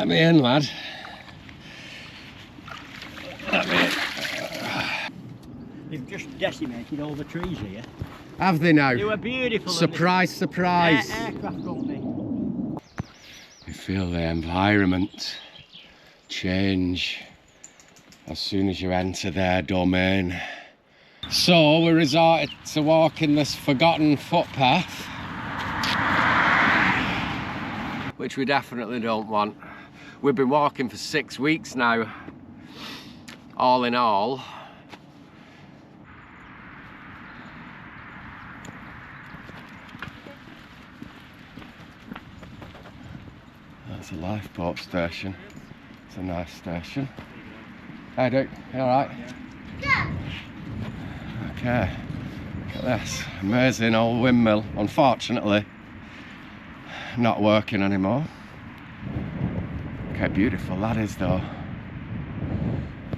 me in, lad. Let me in. They've just decimated all the trees here. Have they now? They were beautiful. Surprise, surprise. Aircraft company. You feel the environment change as soon as you enter their domain. So we resorted to walking this forgotten footpath, which we definitely don't want. We've been walking for 6 weeks now, all in all. That's a lifeboat station. It's a nice station. Hey Duke, you alright? Yeah. Okay, look at this. Amazing old windmill. Unfortunately, not working anymore. Okay, beautiful that is though.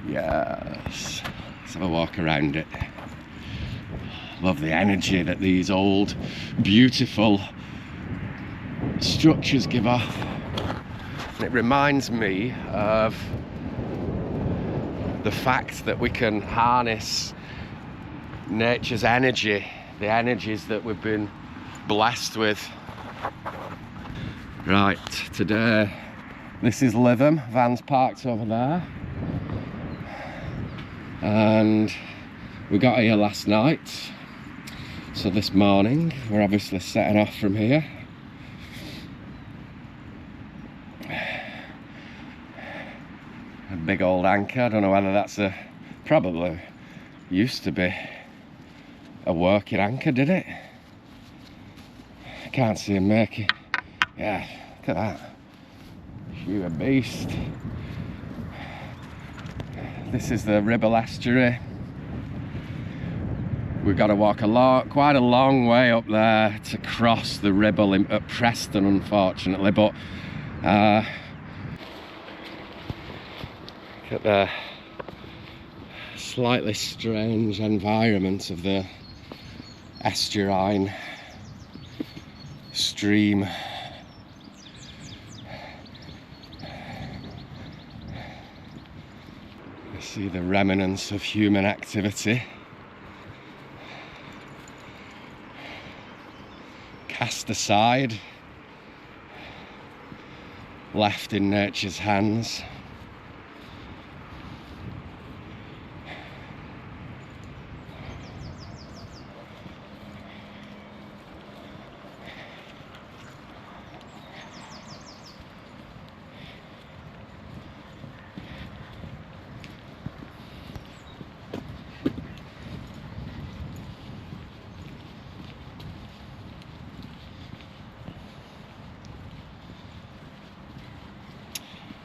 Yes. Let's have a walk around it. Love the energy that these old, beautiful structures give off. And it reminds me of the fact that we can harness nature's energy, the energies that we've been blessed with. Right, today, this is Lytham, van's parked over there. And we got here last night. So this morning, we're obviously setting off from here. A big old anchor, I don't know whether that's probably used to be a working anchor, did it? I can't see him making. Yeah, look at that. You're a beast. This is the Ribble estuary. We've got to walk quite a long way up there to cross the Ribble at Preston, unfortunately, but look at the slightly strange environment of the estuarine stream. You see the remnants of human activity. Cast aside, left in nature's hands.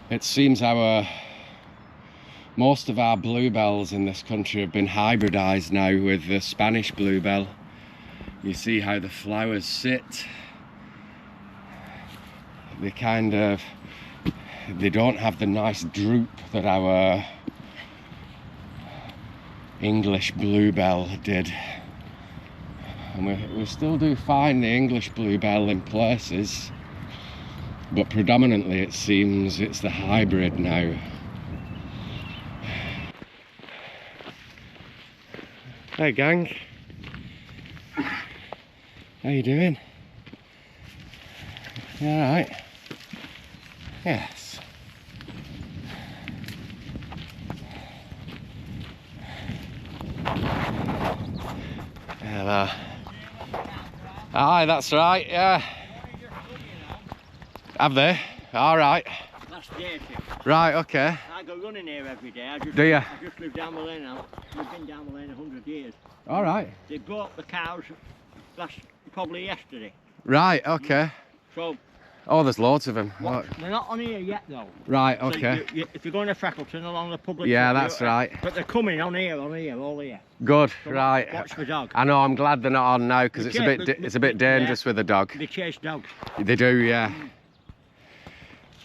It seems most of our bluebells in this country have been hybridised now with the Spanish bluebell. You see how the flowers sit. They don't have the nice droop that our English bluebell did. And we still do find the English bluebell in places, but predominantly it seems it's the hybrid now. Hey gang, how you doing? You alright? Yes. Hello. Aye, that's right, yeah. Have they? Alright. That's day shift. Right, okay. I go running here every day. Do you? I just live down the lane now. We've been down the lane 100 years. Alright. They brought the cows probably yesterday. Right, okay. So. Oh, there's loads of them. They're not on here yet though. Right, okay. So if you're going to Freckleton along the public. Yeah, that's right. But they're coming on here, all here. Good, So right. Watch the dog. I know, I'm glad they're not on now because it's a bit dangerous with the dog. They chase dogs. They do, yeah.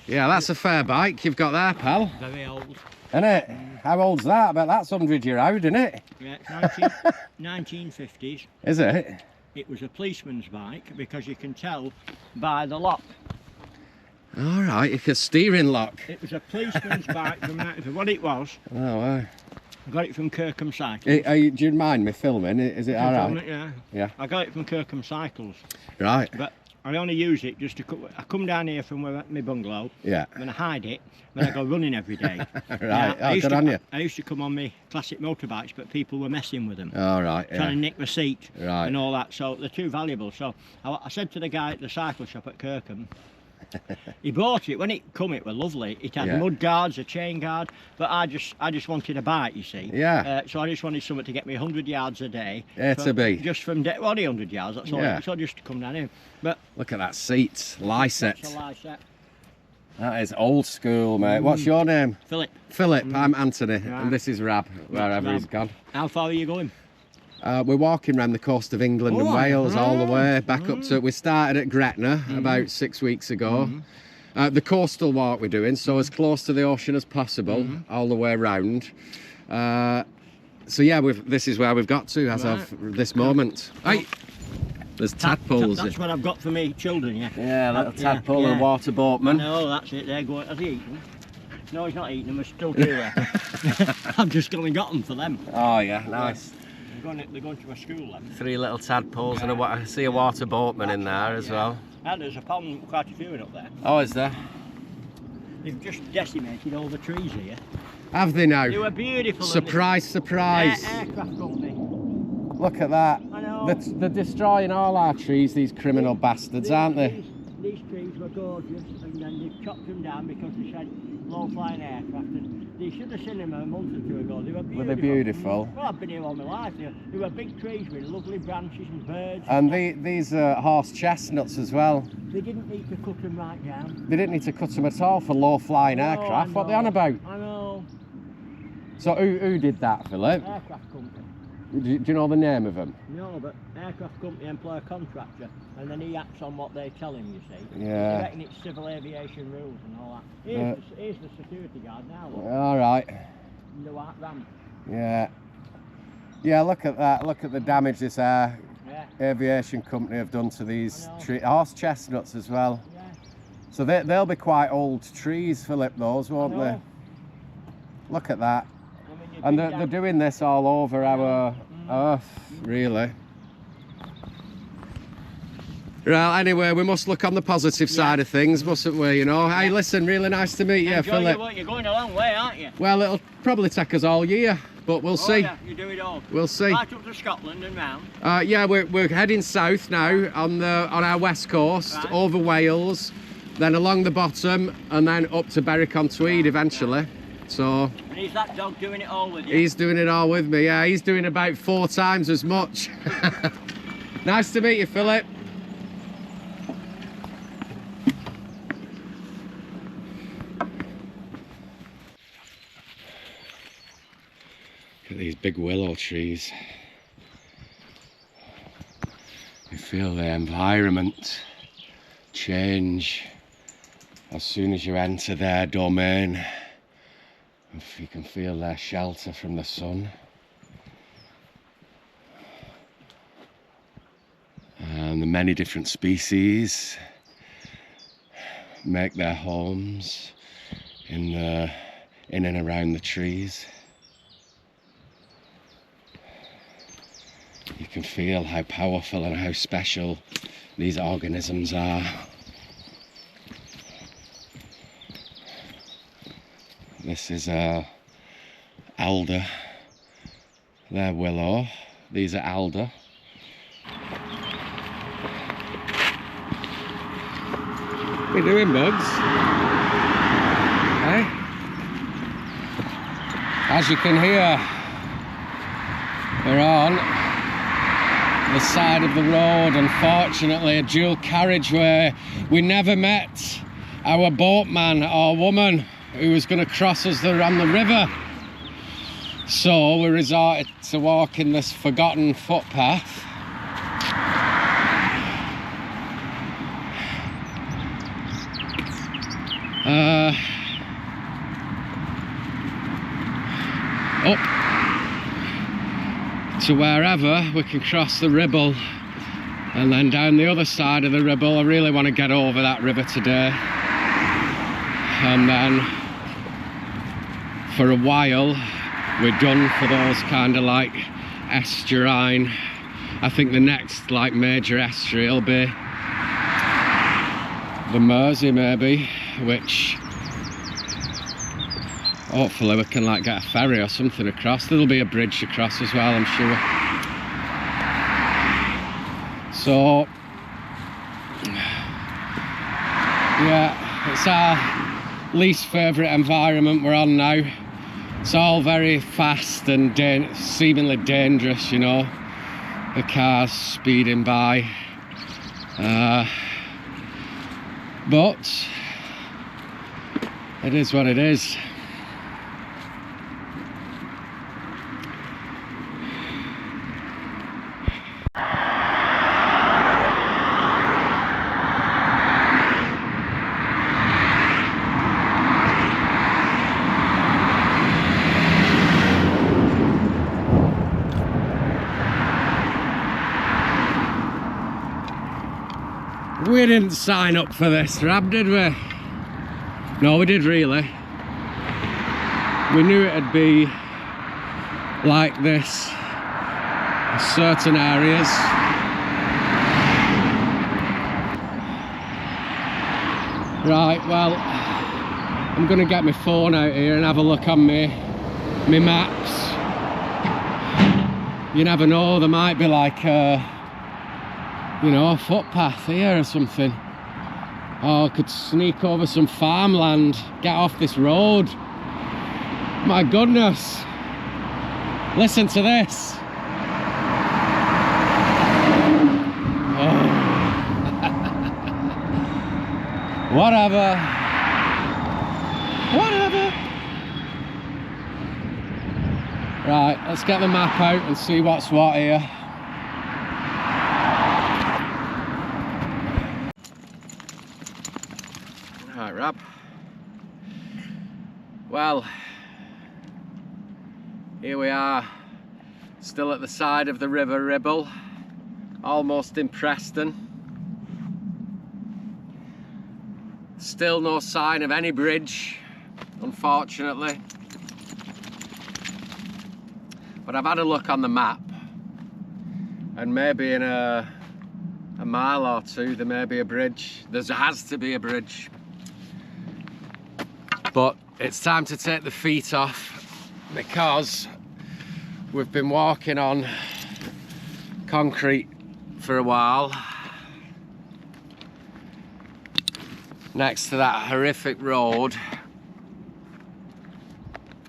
Yeah, that's a fair bike you've got there, pal. Very old. Isn't it? How old's that? I bet that's 100 year old, isn't it? Yeah, it's 1950s. Is it? It was a policeman's bike because you can tell by the lock. All right, it's a steering lock. It was a policeman's bike from what it was. Oh, wow. I got it from Kirkham Cycles. Do you mind me filming? Is it all right? Yeah. Yeah. I got it from Kirkham Cycles. Right. But I only use it just to I come down here from my bungalow. Yeah. Then I hide it. Then I go running every day. Right. Now, Good on you. I used to come on my classic motorbikes, but people were messing with them. All right. Trying to nick my seat. Right. And all that. So they're too valuable. So I said to the guy at the cycle shop at Kirkham, he bought it. When it come, it was lovely. It had mud guards, a chain guard, but I just wanted a bike, you see. Yeah. So I just wanted something to get me 100 yards a day. To be. Just from only 100 yards. That's all. Yeah. So just to come down here. But look at that seat, Lyset. that's a Lyset. That is old school, mate. What's your name? Philip. Philip. I'm Anthony, and this is Rab, wherever he's gone. How far are you going? We're walking around the coast of England and Wales all the way back up to. We started at Gretna about 6 weeks ago. The coastal walk we're doing, so as close to the ocean as possible, all the way around. So yeah, this is where we've got to as of this moment. Hey, there's tadpoles. That's what I've got for me children, yeah. Yeah, little tadpole and water boatman. No, that's it. They're going. Has he eaten? No, he's not eating them. There's still two there. I've just gone and got them for them. Oh yeah, nice. They're going to a school then. 3 little tadpoles and I see a water boatman in there as well. And there's a pond, quite a few up there. Oh, is there? They've just decimated all the trees here. Have they now? They were beautiful. Surprise, surprise. Aircraft company. Look at that. I know. They're destroying all our trees, these criminal bastards, aren't they? These trees were gorgeous, and then they've chopped them down because they said low-flying aircraft. And they should have seen them a month or two ago. They were beautiful. Were they beautiful? Well, I've been here all my life. They were big trees with lovely branches and birds. And these are horse chestnuts as well. They didn't need to cut them right down. They didn't need to cut them at all for low-flying aircraft. What are they on about? I know. So who did that, Philip? Aircraft company. Do you know the name of them? No, but aircraft company employ a contractor, and then he acts on what they tell him, you see. Yeah. I reckon it's civil aviation rules and all that. Here's the security guard now. Look. All right. In the white ramp. Yeah. Yeah, look at that. Look at the damage this aviation company have done to these horse chestnuts as well. Yeah. So they'll be quite old trees, Philip, those, won't they? Look at that. And they're doing this all over our earth, really. Well, anyway, we must look on the positive side of things, mustn't we, you know? Hey, listen, really nice to meet you, Philip. You're going a long way, aren't you? Well, it'll probably take us all year, but we'll see. Yeah, you do it all. We'll see. Right up to Scotland and round. Yeah, we're heading south now on our west coast, over Wales, then along the bottom, and then up to Berwick-on-Tweed eventually. So. And is that dog doing it all with you? He's doing it all with me, yeah. He's doing about 4 times as much. Nice to meet you, Philip. Look at these big willow trees. You feel the environment change as soon as you enter their domain. You can feel their shelter from the sun. And the many different species make their homes in and around the trees. You can feel how powerful and how special these organisms are. This is alder, they're willow, these are alder. What are you doing, bugs? Hey? As you can hear, we're on the side of the road, unfortunately a dual carriageway. We never met our boatman or woman who was going to cross us on the river, so we resorted to walking this forgotten footpath. Up to wherever we can cross the Ribble, and then down the other side of the Ribble. I really want to get over that river today. and then for a while we're done for those kind of like estuarine. I think the next like major estuary will be the Mersey maybe, which hopefully we can like get a ferry or something across. There'll be a bridge across as well, I'm sure. So yeah, it's our least favourite environment we're on now. It's all very fast and seemingly dangerous, you know. The cars speeding by. But it is what it is. We didn't sign up for this, Rab, did we? No, we did really. We knew it'd be like this in certain areas. Right, well, I'm gonna get my phone out here and have a look on my maps. You never know, there might be like you know, a footpath here or something. Or I could sneak over some farmland, get off this road. My goodness. Listen to this. Oh. Whatever. Whatever. Right, let's get the map out and see what's what here. Right, Rab. Well, here we are, still at the side of the River Ribble, almost in Preston. Still no sign of any bridge, unfortunately. But I've had a look on the map, and maybe in a mile or two there may be a bridge. There has to be a bridge. But it's time to take the feet off because we've been walking on concrete for a while next to that horrific road,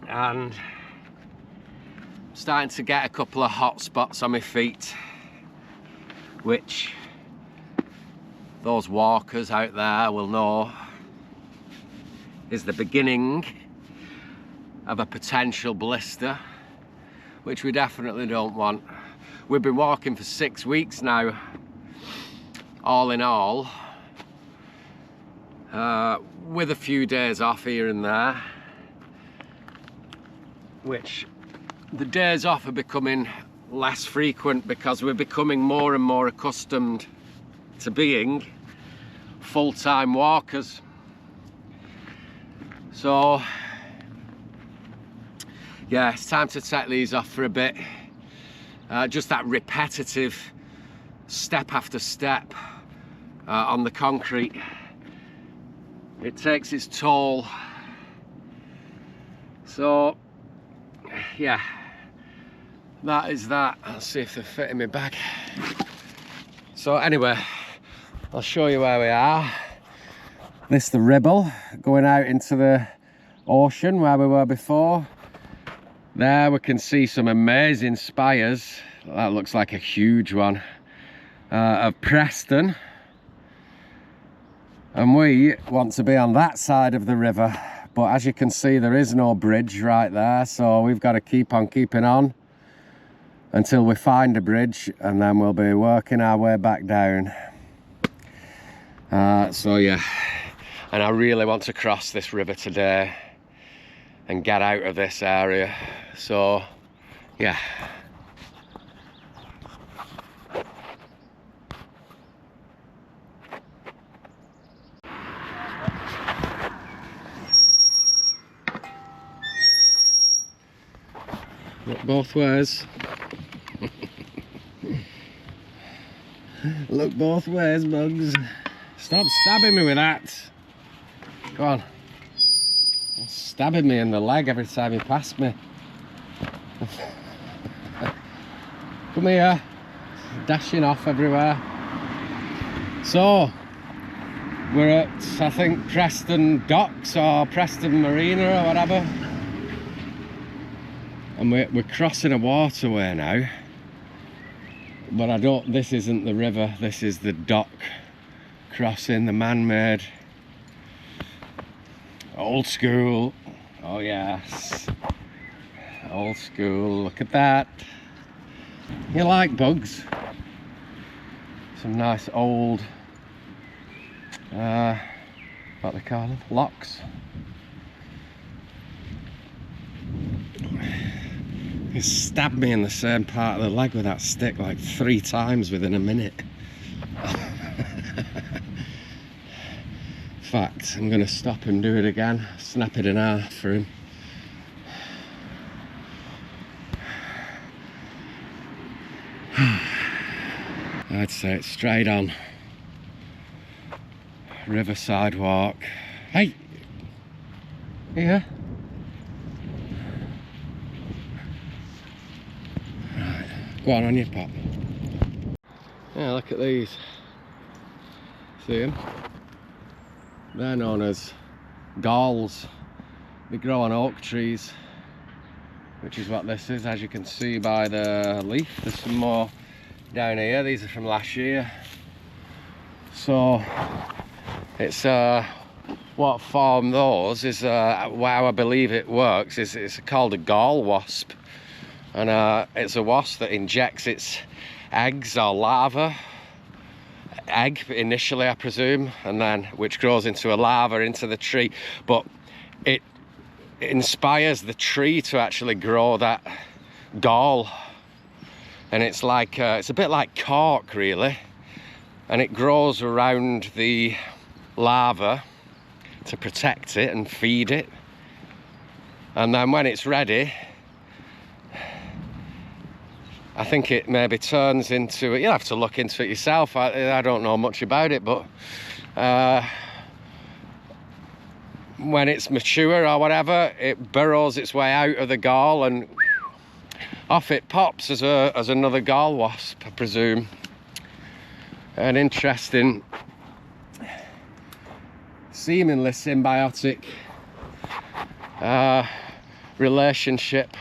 and I'm starting to get a couple of hot spots on my feet, which those walkers out there will know is the beginning of a potential blister, which we definitely don't want. We've been walking for 6 weeks now, all in all, with a few days off here and there, which the days off are becoming less frequent because we're becoming more and more accustomed to being full-time walkers. So yeah, it's time to take these off for a bit. Just that repetitive step after step on the concrete, it takes its toll. So yeah, that is that. Let's see if they fit in my bag. So anyway, I'll show you where we are. This is the Ribble going out into the ocean where we were before. There we can see some amazing spires. That looks like a huge one of Preston. And we want to be on that side of the river, but as you can see there is no bridge right there, so we've got to keep on keeping on until we find a bridge, and then we'll be working our way back down. So yeah, and I really want to cross this river today and get out of this area. So yeah. both ways. Look both ways, bugs. Stop stabbing me with that. Go on. You're stabbing me in the leg every time you pass me. Come here. Dashing off everywhere. So, we're at, I think, Preston Docks or Preston Marina or whatever. And we're crossing a waterway now. But this isn't the river, this is the dock crossing, the man-made. Old school. Oh yes. Old school, look at that. You like bugs? Some nice old, what they call them? Locks. He stabbed me in the same part of the leg with that stick like 3 times within a minute. In fact, I'm going to stop him, do it again, snap it in half for him. I'd say it's straight on. Riverside walk. Hey! Here. Right, go on your pop. Yeah, look at these. See them? They're known as galls. They grow on oak trees, which is what this is, as you can see by the leaf. There's some more down here. These are from last year. So it's what form those is how I believe it works is it's called a gall wasp, and it's a wasp that injects its eggs or larva. Egg initially, I presume, and then which grows into a larva into the tree, but it inspires the tree to actually grow that gall, and it's like it's a bit like cork really, and it grows around the larva to protect it and feed it, and then when it's ready, I think it maybe turns into, you'll have to look into it yourself, I don't know much about it, but when it's mature or whatever, it burrows its way out of the gall and off it pops as another gall wasp, I presume. An interesting, seemingly symbiotic relationship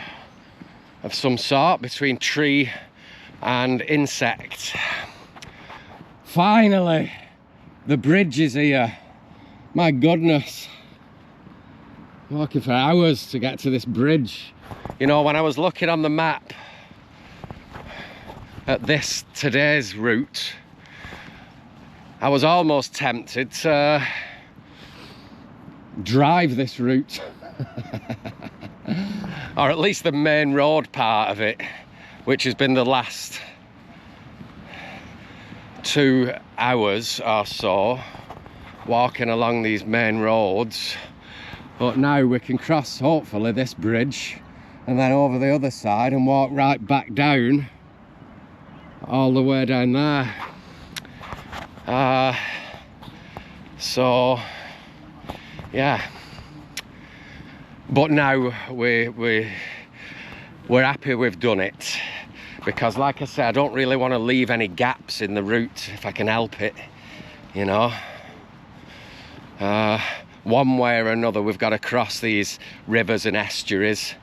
of some sort between tree and insect. Finally, the bridge is here. My goodness. I'm walking for hours to get to this bridge. You know, when I was looking on the map at today's route, I was almost tempted to drive this route. Or at least the main road part of it, which has been the last 2 hours or so walking along these main roads. But now we can cross hopefully this bridge and then over the other side and walk right back down all the way down there. So yeah, but now we're happy we've done it, because like I said, I don't really want to leave any gaps in the route if I can help it, you know. One way or another we've got to cross these rivers and estuaries,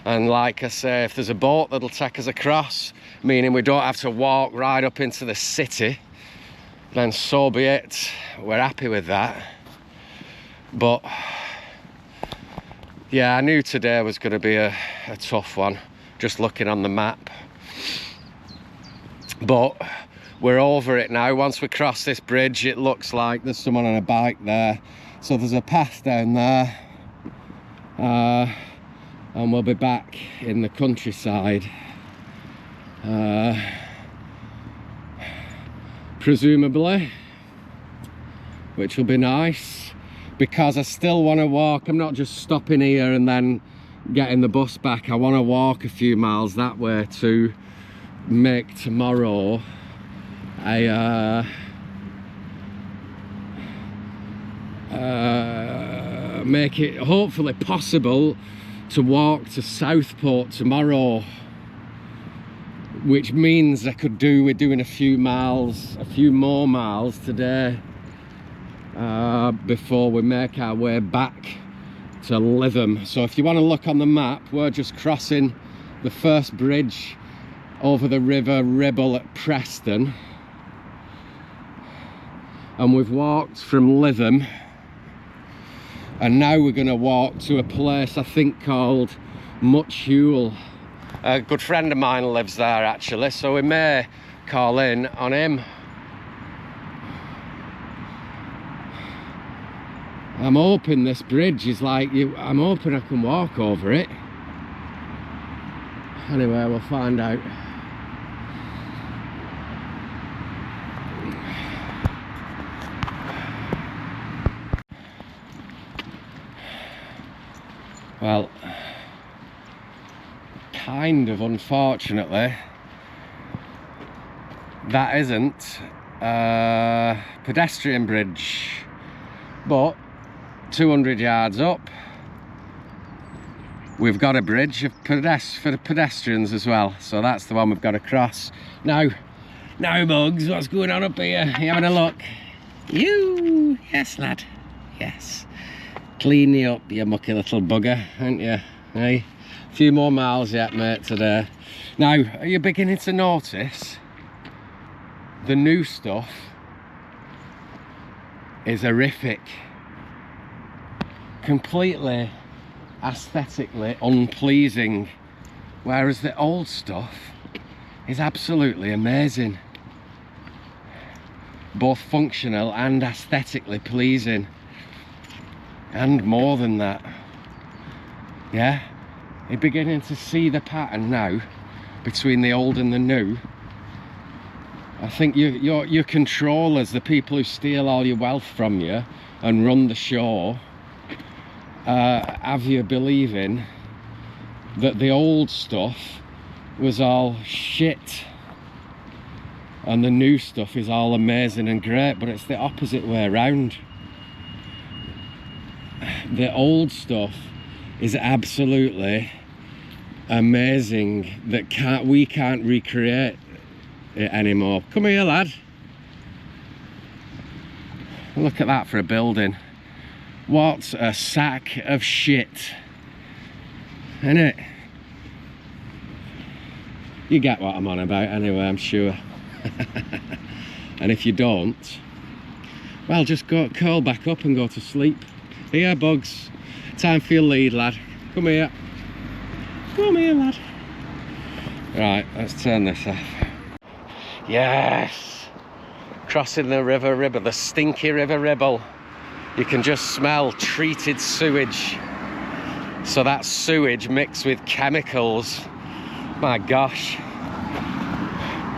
and like I say, if there's a boat that'll take us across, meaning we don't have to walk right up into the city, then so be it. We're happy with that. But yeah, I knew today was going to be a tough one, just looking on the map. But we're over it now. Once we cross this bridge, it looks like there's someone on a bike there. So there's a path down there. And we'll be back in the countryside. Presumably. Which will be nice, because I still want to walk. I'm not just stopping here and then getting the bus back. I want to walk a few miles that way to make tomorrow make it hopefully possible to walk to Southport tomorrow, which means I could do with doing a few more miles today before we make our way back to Lytham. So if you want to look on the map, we're just crossing the first bridge over the River Ribble at Preston, and we've walked from Lytham, and now we're going to walk to a place I think called Hoole. A good friend of mine lives there actually, so we may call in on him. I'm hoping this bridge is like I'm hoping I can walk over it. Anyway, we'll find out. Well, kind of unfortunately, that isn't a pedestrian bridge, but 200 yards up we've got a bridge for the pedestrians as well, so that's the one we've got to cross. Now Bugs, what's going on up here? You having a look? You? Yes lad, yes. Clean you up, you mucky little bugger, aren't you? Hey, a few more miles yet mate today. Now, are you beginning to notice the new stuff is horrific? Completely aesthetically unpleasing, whereas the old stuff is absolutely amazing, both functional and aesthetically pleasing, and more than that. Yeah, you're beginning to see the pattern now between the old and the new. I think your controllers, the people who steal all your wealth from you and run the show, have you believing that the old stuff was all shit and the new stuff is all amazing and great, but it's the opposite way around. The old stuff is absolutely amazing that we can't recreate it anymore. Come here lad, look at that for a building. What a sack of shit, innit? You get what I'm on about anyway, I'm sure. And if you don't, well, just go curl back up and go to sleep. Here Bugs, time for your lead lad. Come here, lad. Right, let's turn this off. Yes, crossing the River Ribble, the stinky River Ribble. You can just smell treated sewage. So that's sewage mixed with chemicals. My gosh.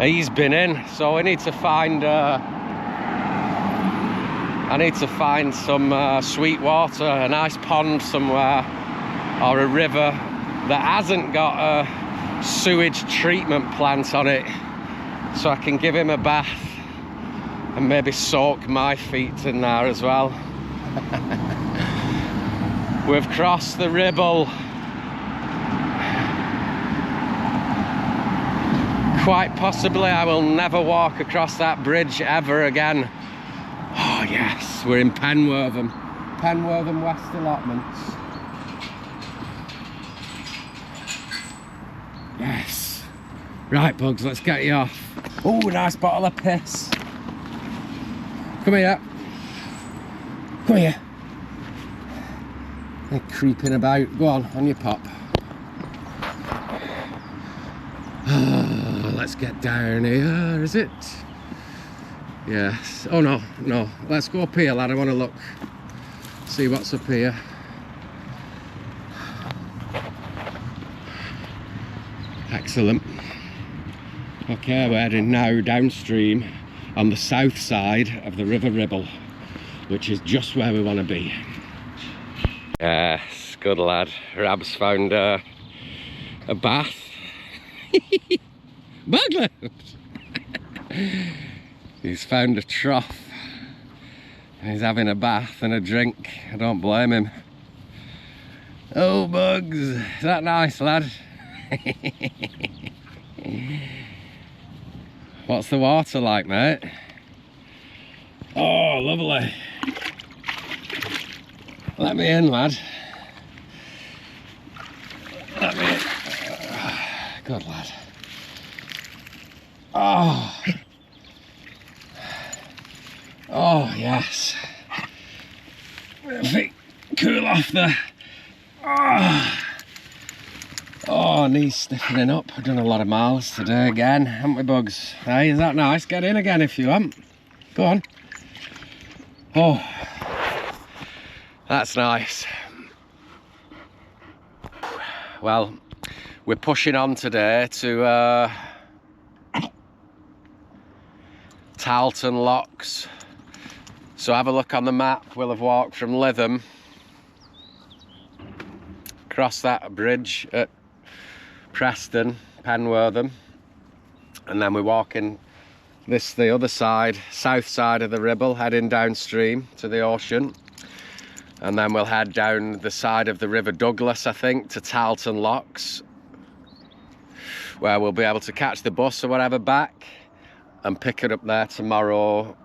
He's been in, so we need to find I need to find some sweet water, a nice pond somewhere, or a river that hasn't got a sewage treatment plant on it, so I can give him a bath and maybe soak my feet in there as well. We've crossed the Ribble. Quite possibly I will never walk across that bridge ever again. Oh yes, we're in Penwortham West Allotments. Yes. Right Bugs, let's get you off. Oh, nice bottle of piss. Come here. Come here. They're creeping about. Go on your pop. Oh, let's get down here, is it? Yes. Oh no. Let's go up here, lad. I want to look. See what's up here. Excellent. Okay, we're heading now downstream on the south side of the River Ribble, which is just where we want to be. Yes, Good lad. Rab's found a bath. Bugler! He's found a trough. He's having a bath and a drink. I don't blame him. Oh, Bugs. Is that nice, lad? What's the water like, mate? Oh, lovely. Let me in, lad. Let me in. Good lad. Oh. Oh, yes. Feet cool off there. Oh, knees stiffening up. I've done a lot of miles today again, haven't we, Bugs? Hey, is that nice? Get in again if you want. Go on. Oh, that's nice. Well, we're pushing on today to Tarleton Locks. So have a look on the map. We'll have walked from Lytham, across that bridge at Preston, Penwortham, and then we're walking the other side, south side of the Ribble, heading downstream to the ocean, and then we'll head down the side of the River Douglas, I think, to Tarleton Locks, where we'll be able to catch the bus or whatever back and pick it up there tomorrow,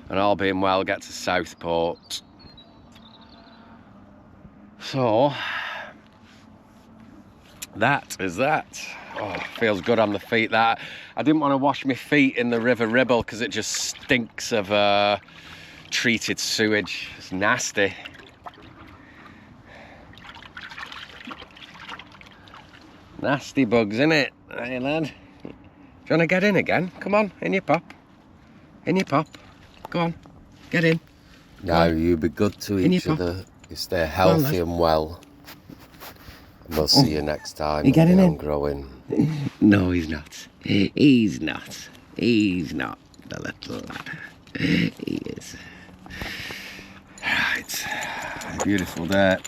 and all being well, get to Southport. So that is that. Oh, feels good on the feet. That I didn't want to wash my feet in the River Ribble because it just stinks of treated sewage. It's nasty. Nasty bugs, innit? Hey, lad. Do you want to get in again? Come on, in your pop. In your pop. Go on, get in. Now you be good to each other. You stay healthy and well. And we'll see you next time. You getting in? Growing. No, he's not. He's not. He's not the little lad. He is. Right. Beautiful day.